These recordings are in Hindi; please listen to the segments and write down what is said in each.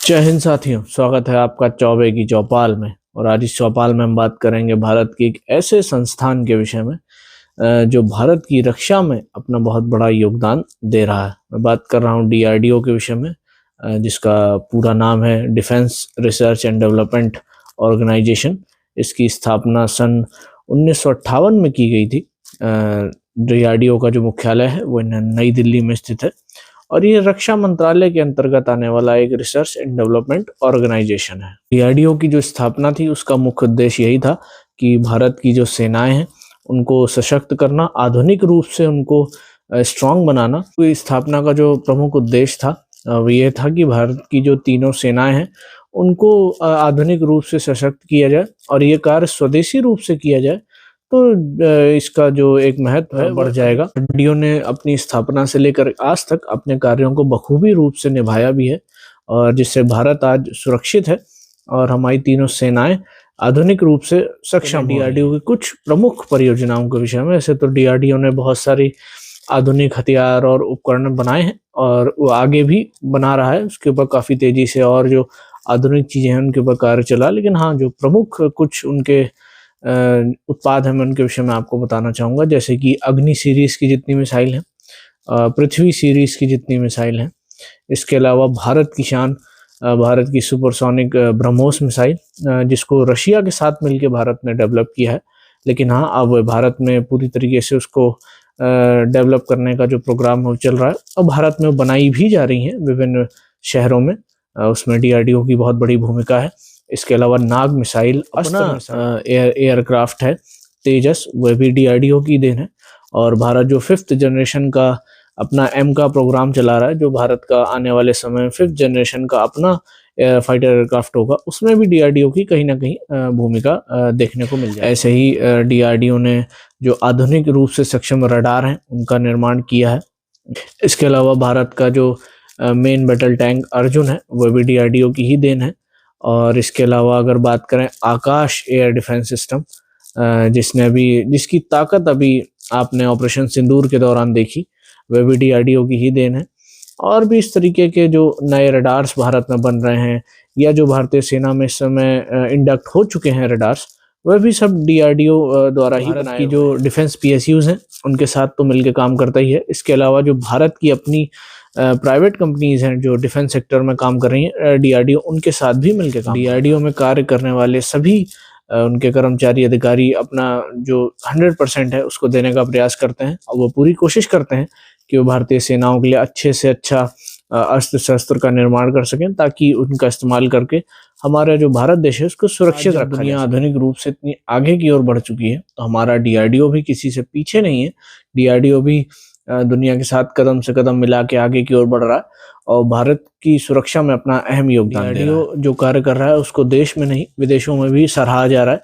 जय हिंद साथियों, स्वागत है आपका चौबे की चौपाल में। और आज इस चौपाल में हम बात करेंगे भारत की एक ऐसे संस्थान के विषय में जो भारत की रक्षा में अपना बहुत बड़ा योगदान दे रहा है। मैं बात कर रहा हूँ डीआरडीओ के विषय में, जिसका पूरा नाम है defence research and development organisation. इसकी स्थापना सन 1958 में की गई थी। डीआरडीओ का जो मुख्यालय है वो नई दिल्ली में स्थित है और ये रक्षा मंत्रालय के अंतर्गत आने वाला एक रिसर्च एंड डेवलपमेंट ऑर्गेनाइजेशन है। डीआरडीओ की जो स्थापना थी उसका मुख्य उद्देश्य यही था कि भारत की जो सेनाएं हैं उनको सशक्त करना, आधुनिक रूप से उनको स्ट्रांग बनाना। तो इस स्थापना का जो प्रमुख उद्देश्य था वो ये था कि भारत की जो तीनों सेनाएं हैं उनको आधुनिक रूप से सशक्त किया जाए और ये कार्य स्वदेशी रूप से किया जाए, तो इसका जो एक महत्व है बढ़ जाएगा। डीआरडीओ ने अपनी स्थापना से लेकर आज तक अपने कार्यों को बखूबी रूप से निभाया भी है और जिससे भारत आज सुरक्षित है और हमारी तीनों सेनाएं आधुनिक रूप से सक्षम। डीआरडीओ की कुछ प्रमुख परियोजनाओं के विषय में, ऐसे तो डीआरडीओ ने बहुत सारी आधुनिक हथियार और उपकरण बनाए हैं और वो आगे भी बना रहा है उसके ऊपर काफ़ी तेजी से, और जो आधुनिक चीज़ें हैं उनके ऊपर कार्य चला। लेकिन हाँ, जो प्रमुख कुछ उनके उत्पाद हैं मैं उनके विषय में आपको बताना चाहूँगा, जैसे कि अग्नि सीरीज़ की जितनी मिसाइल हैं, पृथ्वी सीरीज़ की जितनी मिसाइल हैं, इसके अलावा भारत की शान, भारत की सुपरसोनिक ब्रह्मोस मिसाइल, जिसको रशिया के साथ मिलकर भारत ने डेवलप किया है। लेकिन हाँ, अब भारत में पूरी तरीके से उसको डेवलप करने का जो प्रोग्राम है चल रहा है और भारत में बनाई भी जा रही हैं विभिन्न शहरों में। उसमें डीआरडीओ की बहुत बड़ी भूमिका है। इसके अलावा नाग मिसाइल, अस्त्र एयरक्राफ्ट है तेजस, वह भी डीआरडीओ की देन है। और भारत जो 5th जनरेशन का अपना एम का प्रोग्राम चला रहा है, जो भारत का आने वाले समय में 5th जनरेशन का अपना फाइटर एयरक्राफ्ट होगा, उसमें भी डीआरडीओ की कहीं ना कहीं भूमिका देखने को मिल जाए। ऐसे ही डीआरडीओ ने जो आधुनिक रूप से सक्षम रडार हैं उनका निर्माण किया है। इसके अलावा भारत का जो मेन बैटल टैंक अर्जुन है वह भी डीआरडीओ की ही देन है। और इसके अलावा अगर बात करें आकाश एयर डिफेंस सिस्टम, जिसकी ताकत अभी आपने ऑपरेशन सिंदूर के दौरान देखी, वह भी डीआरडीओ की ही देन है। और भी इस तरीके के जो नए रडार्स भारत में बन रहे हैं या जो भारतीय सेना में इस समय इंडक्ट हो चुके हैं रडार्स, वह भी सब डीआरडीओ द्वारा ही बनाए की जो डिफेंस पीएसयूज हैं उनके साथ तो मिलकर काम करता ही है। इसके अलावा जो भारत की अपनी प्राइवेट कंपनीज हैं जो डिफेंस सेक्टर में काम कर रही हैं, डीआरडीओ उनके साथ भी मिलकर काम। डीआरडीओ में कार्य करने वाले सभी उनके कर्मचारी अधिकारी अपना जो 100% है उसको देने का प्रयास करते हैं और वो पूरी कोशिश करते हैं कि वो भारतीय सेनाओं के लिए अच्छे से अच्छा अस्त्र शस्त्र का निर्माण कर सकें, ताकि उनका इस्तेमाल करके हमारा जो भारत देश है उसको सुरक्षित रखा। दुनिया आधुनिक रूप से इतनी आगे की ओर बढ़ चुकी है तो हमारा डीआरडीओ भी किसी से पीछे नहीं है। डीआरडीओ भी दुनिया के साथ कदम से कदम मिला के आगे की ओर बढ़ रहा है और भारत की सुरक्षा में अपना अहम योगदान दे रहा है। जो कार्य कर रहा है उसको देश में नहीं विदेशों में भी सराहा जा रहा है।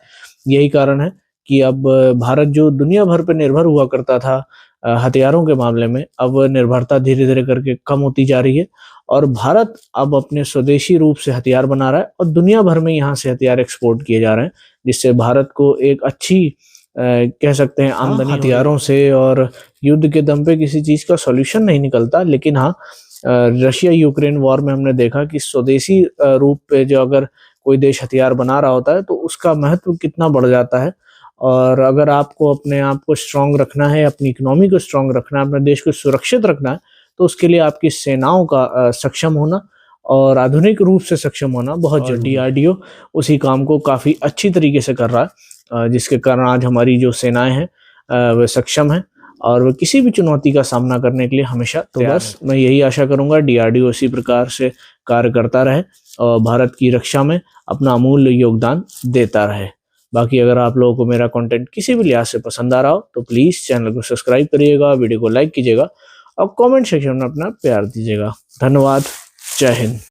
यही कारण है कि अब भारत जो दुनिया भर पर निर्भर हुआ करता था हथियारों के मामले में, अब निर्भरता धीरे धीरे करके कम होती जा रही है और भारत अब अपने स्वदेशी रूप से हथियार बना रहा है और दुनिया भर में यहाँ से हथियार एक्सपोर्ट किए जा रहे हैं, जिससे भारत को एक अच्छी कह सकते हैं आमदनी। हथियारों से और युद्ध के दम पे किसी चीज का सॉल्यूशन नहीं निकलता, लेकिन हाँ, रशिया यूक्रेन वॉर में हमने देखा कि स्वदेशी रूप पे जो अगर कोई देश हथियार बना रहा होता है तो उसका महत्व कितना बढ़ जाता है। और अगर आपको अपने आप को स्ट्रांग रखना है, अपनी इकोनॉमी को स्ट्रांग रखना है, अपने देश को सुरक्षित रखना है, तो उसके लिए आपकी सेनाओं का सक्षम होना और आधुनिक रूप से सक्षम होना बहुत जरूरी। डीआरडीओ उसी काम को काफ़ी अच्छी तरीके से कर रहा है, जिसके कारण आज हमारी जो सेनाएं हैं वे सक्षम हैं और वो किसी भी चुनौती का सामना करने के लिए हमेशा तो बस मैं यही आशा करूंगा डीआरडीओ इसी प्रकार से कार्य करता रहे और भारत की रक्षा में अपना अमूल्य योगदान देता रहे। बाकी अगर आप लोगों को मेरा कंटेंट किसी भी लिहाज से पसंद आ रहा हो तो प्लीज़ चैनल को सब्सक्राइब करिएगा, वीडियो को लाइक कीजिएगा और कमेंट सेक्शन में अपना प्यार दीजिएगा। धन्यवाद। जय हिंद।